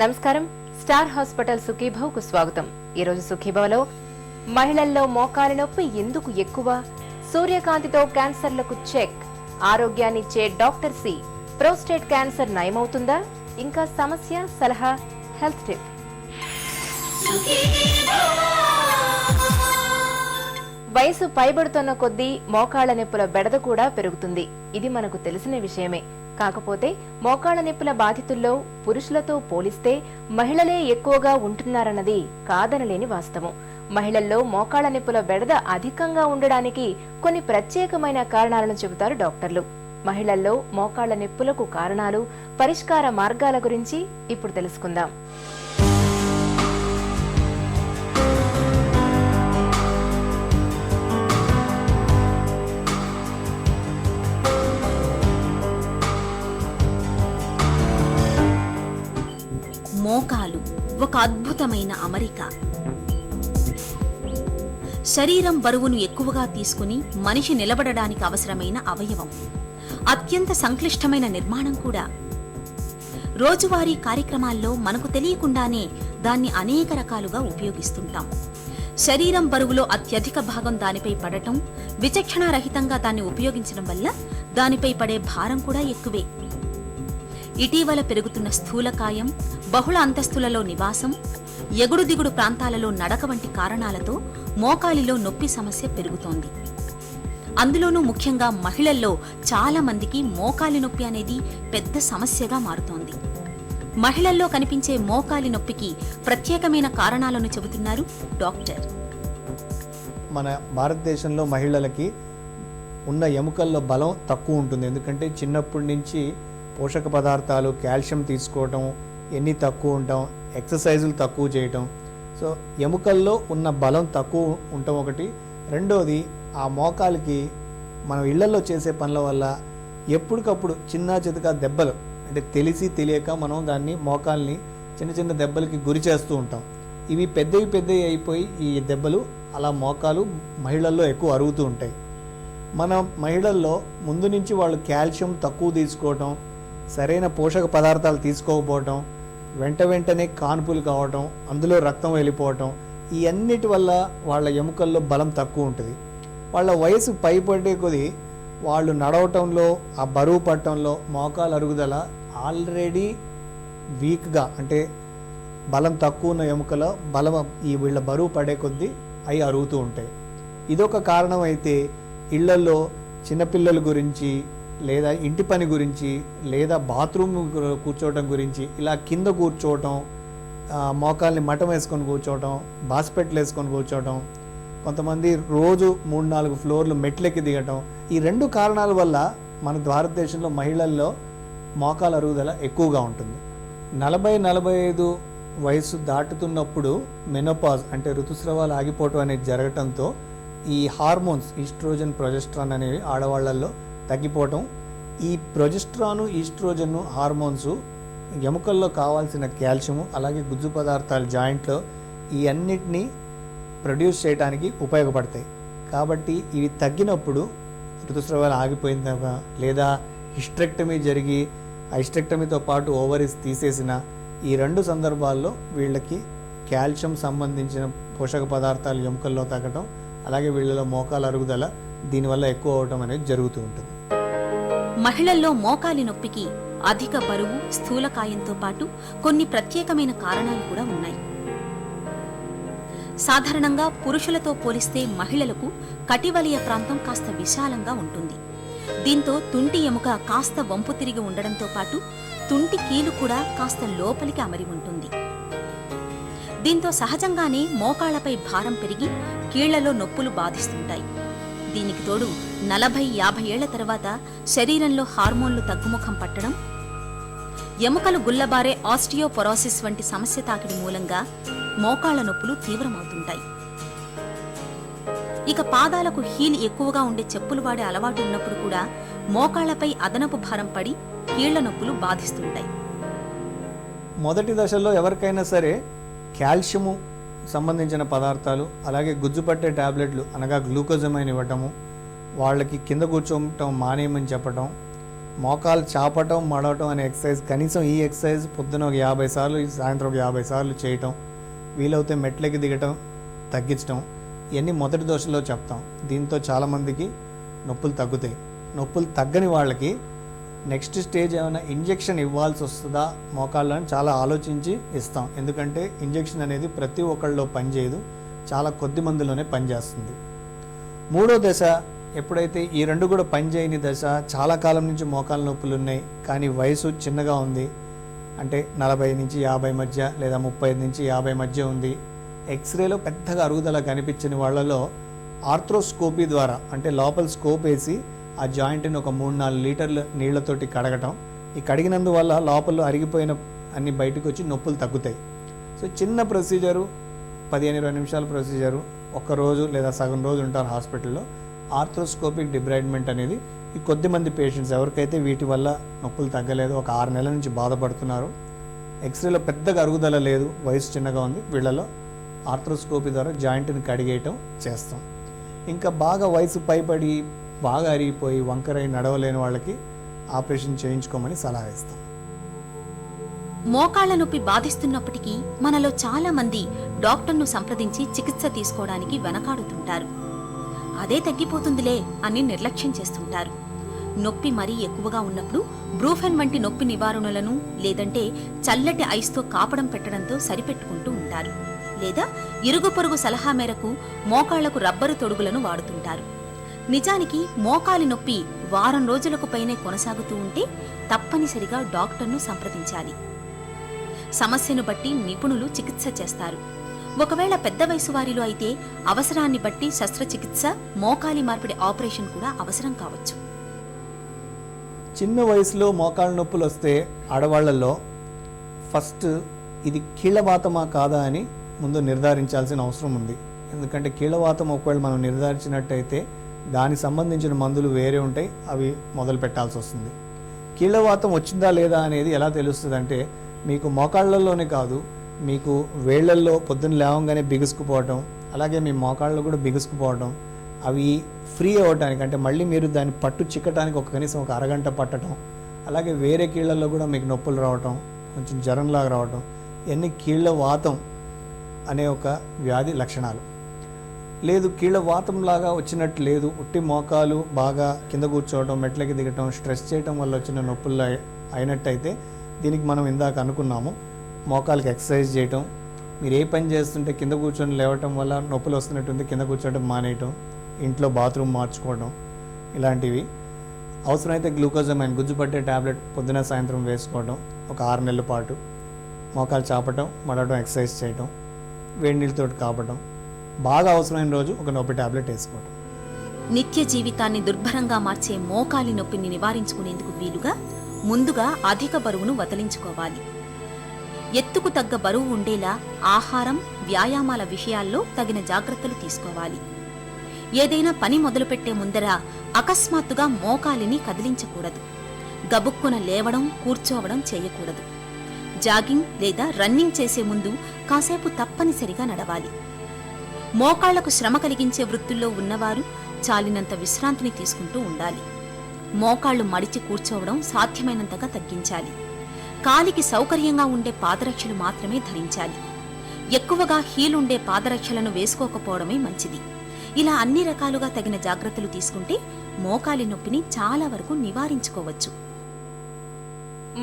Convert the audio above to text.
నమస్కారం. Star hospital సుఖీభవ్కు స్వాగతం. ఈరోజు సుఖీభవ్లో మహిళల్లో మోకాలి నొప్పి ఎందుకు ఎక్కువ, సూర్యకాంతితో క్యాన్సర్లకు చెక్, ఆరోగ్యాన్నిచ్చే డాక్టర్ సి, ప్రోస్టేట్ క్యాన్సర్ నయమవుతుందా, ఇంకా సమస్య సలహా, హెల్త్ టిప్. వయసు పైబడుతున్న కొద్దీ మోకాళ్ల నొప్పుల బెడద కూడా పెరుగుతుంది. ఇది మనకు తెలిసిన విషయమే. కాకపోతే మోకాళ్ల నొప్పుల బాధితుల్లో పురుషులతో పోలిస్తే మహిళలే ఎక్కువగా ఉంటున్నారన్నది కాదనలేని వాస్తవం. మహిళల్లో మోకాళ్ల నొప్పుల బెడద అధికంగా ఉండడానికి కొన్ని ప్రత్యేకమైన కారణాలను చెబుతారు డాక్టర్లు. మహిళల్లో మోకాళ్ల నొప్పులకు కారణాలు, పరిష్కార మార్గాల గురించి ఇప్పుడు తెలుసుకుందాం. మోకాలు ఒక అద్భుతమైన అమరిక. శరీరం బరువును ఎక్కువగా తీసుకుని మనిషి నిలబడడానికి అవసరమైన అవయవం. అత్యంత సంక్లిష్టమైన నిర్మాణం కూడా. రోజువారీ కార్యక్రమాల్లో మనకు తెలియకుండానే దాన్ని అనేక రకాలుగా ఉపయోగిస్తుంటాం. శరీరం బరువులో అత్యధిక భాగం దానిపై పడటం, విచక్షణారహితంగా దాన్ని ఉపయోగించడం వల్ల దానిపై పడే భారం కూడా ఎక్కువే. ఇటీవల పెరుగుతున్న స్థూలకాయం, బహుళ అంతస్తులలో నివాసం, ఎగుడు దిగుడు ప్రాంతాలలో నడక వంటి కారణాలతో మోకాలిలో నొప్పి సమస్య పెరుగుతోంది. అందులోనూ ముఖ్యంగా మహిళల్లో చాలా మందికి మోకాలి నొప్పి అనేది పెద్ద సమస్యగా మారుతోంది. మహిళల్లో కనిపించే మోకాలి నొప్పికి ప్రత్యేకమైన కారణాలను చెబుతున్నారు డాక్టర్. మన భారతదేశంలో మహిళలకి ఉన్న ఎముకల్లో బలం తక్కువ ఉంటుంది. ఎందుకంటే చిన్నప్పటి నుంచి పోషక పదార్థాలు, కాల్షియం తీసుకోవటం ఎన్ని తక్కువ ఉండటం, ఎక్సర్సైజులు తక్కువ చేయటం, సో ఎముకల్లో ఉన్న బలం తక్కువ ఉండటం ఒకటి. రెండోది, ఆ మోకాలికి మనం ఇళ్లలో చేసే పనుల వల్ల ఎప్పటికప్పుడు చిన్న చితక దెబ్బలు, అంటే తెలిసి తెలియక మనం దాన్ని మోకాల్ని చిన్న చిన్న దెబ్బలకి గురి చేస్తూ ఉంటాం. ఇవి పెద్దవి అయిపోయి ఈ దెబ్బలు అలా మోకాలు మహిళల్లో ఎక్కువ అరుగుతూ ఉంటాయి. మన మహిళల్లో ముందు నుంచి వాళ్ళు కాల్షియం తక్కువ తీసుకోవటం, సరైన పోషక పదార్థాలు తీసుకోకపోవటం, వెంటనే కాన్పులు కావటం, అందులో రక్తం వెళ్ళిపోవటం, ఈ అన్నిటి వల్ల వాళ్ళ ఎముకల్లో బలం తక్కువ ఉంటుంది. వాళ్ళ వయసు పైపడే కొద్దీ వాళ్ళు నడవటంలో, ఆ బరువు పట్టడంలో మోకాలు అరుగుదల ఆల్రెడీ వీక్గా, అంటే బలం తక్కువ ఉన్న ఎముకలో బలం వీళ్ళ బరువు పడే కొద్దీ అవి అరుగుతూ ఉంటాయి. ఇదొక కారణం అయితే, ఇళ్లలో చిన్నపిల్లల గురించి, లేదా ఇంటి పని గురించి, లేదా బాత్రూమ్ కూర్చోవటం గురించి, ఇలా కింద కూర్చోవటం, మోకాల్ని మఠం వేసుకొని కూర్చోవటం, బాస్పెట్లు వేసుకొని కూర్చోవటం, కొంతమంది రోజు 3-4 ఫ్లోర్లు మెట్లెక్కి దిగటం, ఈ 2 కారణాల వల్ల మన భారతదేశంలో మహిళల్లో మోకాల అరుగుదల ఎక్కువగా ఉంటుంది. 40-45 వయసు దాటుతున్నప్పుడు మెనోపాజ్, అంటే ఋతుస్రావాలు ఆగిపోవటం అనేది జరగటంతో ఈ హార్మోన్స్ ఈస్ట్రోజన్, ప్రొజెస్ట్రాన్ అనేవి ఆడవాళ్లలో తగ్గిపోవటం. ఈ ప్రొజెస్ట్రాను, ఈస్ట్రోజన్ హార్మోన్స్ ఎముకల్లో కావాల్సిన కాల్షియము, అలాగే గుజ్జు పదార్థాలు జాయింట్లో ఈ అన్నిటినీ ప్రొడ్యూస్ చేయడానికి ఉపయోగపడతాయి. కాబట్టి ఇవి తగ్గినప్పుడు ఋతుస్రావాలు ఆగిపోయిందా, లేదా హిస్టెక్టమీ జరిగి ఆ హిస్టెక్టమీతో పాటు ఓవరీస్ తీసేసిన ఈ 2 సందర్భాల్లో వీళ్ళకి కాల్షియం సంబంధించిన పోషక పదార్థాలు ఎముకల్లో తగ్గటం, అలాగే వీళ్ళలో మోకాల అరుగుదల దీనివల్ల ఎక్కువ అవటం అనేది జరుగుతూ ఉంటుంది. మహిళల్లో మోకాలి నొప్పికి అధిక బరువు, స్థూలకాయంతో పాటు కొన్ని ప్రత్యేకమైన కారణాలు కూడా ఉన్నాయి. సాధారణంగా పురుషులతో పోలిస్తే మహిళలకు కటివలయ ప్రాంతం కాస్త విశాలంగా ఉంటుంది. దీంతో తుంటి ఎముక కాస్త వంపు తిరిగి ఉండడంతో పాటు తుంటి కీలు కూడా కాస్త లోపలికి అమరి ఉంటుంది. దీంతో సహజంగానే మోకాళ్లపై భారం పెరిగి కీళ్లలో నొప్పులు బాధిస్తుంటాయి. దీనికి తోడు 40-50 ఏళ్ల తర్వాత శరీరంలో హార్మోన్లు తగ్గుముఖం పట్టడం, ఎముకలు గుల్లబారే ఆస్టియోపొరోసిస్ వంటి సమస్య తాకిడి మూలంగా మోకాళ్ల నొప్పులు తీవ్రమవుతుంటాయి. ఇక పాదాలకు హీల్ ఎక్కువగా ఉండే చెప్పులు వాడే అలవాటు ఉన్నప్పుడు కూడా మోకాళ్లపై అదనపు భారం పడి కీళ్ల నొప్పులు బాధిస్తుంటాయి. మొదటి దశలో ఎవరికైనా సరే కాల్షియము సంబంధించిన పదార్థాలు, అలాగే గుజ్జు పట్టే టాబ్లెట్లు అనగా గ్లూకోజమైన్ ఇవ్వటము, వాళ్ళకి కింద కూర్చోవటం మానేయమని చెప్పటం, మోకాలు చాపటం మడవటం అనే ఎక్సర్సైజ్, కనీసం ఈ ఎక్సర్సైజ్ పొద్దున ఒక 50 సార్లు, సాయంత్రం ఒక 50 సార్లు చేయటం, వీలవుతే మెట్లకి దిగటం తగ్గించడం, ఇవన్నీ మొదటి దశలో చెప్తాం. దీంతో చాలామందికి నొప్పులు తగ్గుతాయి. నొప్పులు తగ్గని వాళ్ళకి నెక్స్ట్ స్టేజ్ ఏమైనా ఇంజెక్షన్ ఇవ్వాల్సి వస్తుందా మోకాళ్ళని చాలా ఆలోచించి ఇస్తాం. ఎందుకంటే ఇంజెక్షన్ అనేది ప్రతి ఒక్కళ్ళలో పనిచేయదు, చాలా కొద్ది మందిలోనే పనిచేస్తుంది. మూడో దశ ఎప్పుడైతే ఈ రెండు కూడా పనిచేయని దశ, చాలా కాలం నుంచి మోకాళ్ళ నొప్పులు ఉన్నాయి కానీ వయసు చిన్నగా ఉంది, అంటే 40 నుంచి 50 మధ్య లేదా 35 నుంచి 50 మధ్య ఉంది, ఎక్స్రేలో పెద్దగా అరుగుదల కనిపించని వాళ్ళలో ఆర్థ్రోస్కోపీ ద్వారా, అంటే లోపల స్కోప్ వేసి ఆ జాయింట్ని ఒక 3-4 లీటర్ల నీళ్లతోటి కడగటం, ఈ కడిగినందువల్ల లోపల అరిగిపోయిన అన్ని బయటకు వచ్చి నొప్పులు తగ్గుతాయి. సో చిన్న ప్రొసీజరు, 15-20 నిమిషాల ప్రొసీజరు, ఒక్కరోజు లేదా సగం రోజు ఉంటారు హాస్పిటల్లో. ఆర్థ్రోస్కోపిక్ డిబ్రైడ్మెంట్ అనేది ఈ కొద్దిమంది పేషెంట్స్ ఎవరికైతే వీటి వల్ల నొప్పులు తగ్గలేదు, ఒక 6 నెలల నుంచి బాధపడుతున్నారు, ఎక్స్రేలో పెద్దగా అరుగుదల లేదు, వయసు చిన్నగా ఉంది, వీళ్ళలో ఆర్థ్రోస్కోపీ ద్వారా జాయింట్ని కడిగేయటం చేస్తాం. ఇంకా బాగా వయసు పైబడి బాగా అరిగిపోయి వంకరై నడవలేని వాళ్ళకి ఆపరేషన్ చేయించుకోమని సలహా ఇస్తాం. మోకాళ్ల నొప్పి బాధిస్తున్నప్పటికీ మనలో చాలా మంది డాక్టర్ను సంప్రదించి చికిత్స తీసుకోవడానికి వెనకాడుతుంటారు. అదే తగ్గిపోతుందిలే అని నిర్లక్ష్యం చేస్తుంటారు. నొప్పి మరీ ఎక్కువగా ఉన్నప్పుడు బ్రూఫెన్ వంటి నొప్పి నివారణలను లేదంటే చల్లటి ఐస్తో కాపడం పెట్టడంతో సరిపెట్టుకుంటూ ఉంటారు. లేదా ఇరుగు పొరుగు సలహా మేరకు మోకాళ్లకు రబ్బరు తొడుగులను వాడుతుంటారు. నిజానికి మోకాలి నొప్పి వారం రోజులకు పైనే కొనసాగుతూ ఉంటే తప్పనిసరిగా డాక్టర్ను సంప్రదించాలి. సమస్యను బట్టి నిపుణులు చికిత్స చేస్తారు. ఒకవేళ పెద్ద వయసు వారిలో అయితే అవసరాన్ని బట్టి శస్త్రచికిత్స, మోకాలి మార్పిడి ఆపరేషన్ కూడా అవసరం కావచ్చు. చిన్న వయసులో మోకాళ్ళ నొప్పులు వస్తే ఆడవాళ్లలో ఫస్ట్ ఇది కీళ్లవాతమా కాదా అని ముందు నిర్ధారించాల్సిన అవసరం ఉంది. ఎందుకంటే కీళ్లవాతం ఒకవేళ మనం నిర్ధారించినట్టయితే దానికి సంబంధించిన మందులు వేరే ఉంటాయి, అవి మొదలు పెట్టాల్సి వస్తుంది. కీళ్లవాతం వచ్చిందా లేదా అనేది ఎలా తెలుస్తుంది అంటే, మీకు మోకాళ్ళల్లోనే కాదు, మీకు వేళ్లల్లో పొద్దున్న లేవంగానే బిగుసుకుపోవటం, అలాగే మీ మోకాళ్ళు కూడా బిగుసుకుపోవటం, అవి ఫ్రీ అవ్వటానికి అంటే మళ్ళీ మీరు దాన్ని పట్టు చిక్కటానికి కనీసం ఒక అరగంట పట్టడం, అలాగే వేరే కీళ్లలో కూడా మీకు నొప్పులు రావటం, కొంచెం జ్వరంలాగా రావటం, ఇవన్నీ కీళ్ల వాతం అనే ఒక వ్యాధి లక్షణాలు. లేదు కీళ్ల వాతంలాగా వచ్చినట్టు లేదు, ఉట్టి మోకాలు బాగా కింద కూర్చోవడం, మెట్లకి దిగటం, స్ట్రెస్ చేయటం వల్ల వచ్చిన నొప్పులు అయినట్టయితే దీనికి మనం ఇందాక అనుకున్నాము, మోకాలకి ఎక్సర్సైజ్ చేయటం, మీరు ఏ పని చేస్తుంటే కింద కూర్చొని లేవటం వల్ల నొప్పులు వస్తున్నట్టుంది కింద కూర్చోవడం మానేయటం, ఇంట్లో బాత్రూమ్ మార్చుకోవడం, ఇలాంటివి. అవసరమైతే గ్లూకోజమైన్ గుజ్జు పట్టే ట్యాబ్లెట్ పొద్దున సాయంత్రం వేసుకోవడం, ఒక 6 నెలల పాటు మోకాలు చాపటం, మడవడం, ఎక్సర్సైజ్ చేయటం, వేడి నీళ్ళతో కాపటం, బాగా అవసరమైన రోజు ఒక నొప్పి ట్యాబ్లెట్ వేసుకోవటం. నిత్య జీవితాన్ని దుర్భరంగా మార్చే మోకాలి నొప్పిని నివారించుకునేందుకు వీలుగా ముందుగా అధిక బరువును వదిలించుకోవాలి. ఎత్తుకు తగ్గ బరువు ఉండేలా ఆహారం, వ్యాయామాల విషయాల్లో తగిన జాగ్రత్తలు తీసుకోవాలి. ఏదైనా పని మొదలుపెట్టే ముందర అకస్మాత్తుగా మోకాలిని కదిలించకూడదు. గబుక్కున లేవడం, కూర్చోవడం చేయకూడదు. జాగింగ్ లేదా రన్నింగ్ చేసే ముందు కాసేపు తప్పనిసరిగా నడవాలి. మోకాళ్లకు శ్రమ కలిగించే వృత్తుల్లో ఉన్నవారు చాలినంత విశ్రాంతిని తీసుకుంటూ ఉండాలి. మోకాళ్లు మడిచి కూర్చోవడం సాధ్యమైనంతగా తగ్గించాలి. కాలికి సౌకర్యంగా ఉండే పాదరక్షలు మాత్రమే ధరించాలి. ఎక్కువగా హీలుండే పాదరక్షలను వేసుకోకపోవడమే మంచిది. ఇలా అన్ని రకాలుగా తగిన జాగ్రత్తలు తీసుకుంటే మోకాలి నొప్పిని చాలా వరకు నివారించుకోవచ్చు.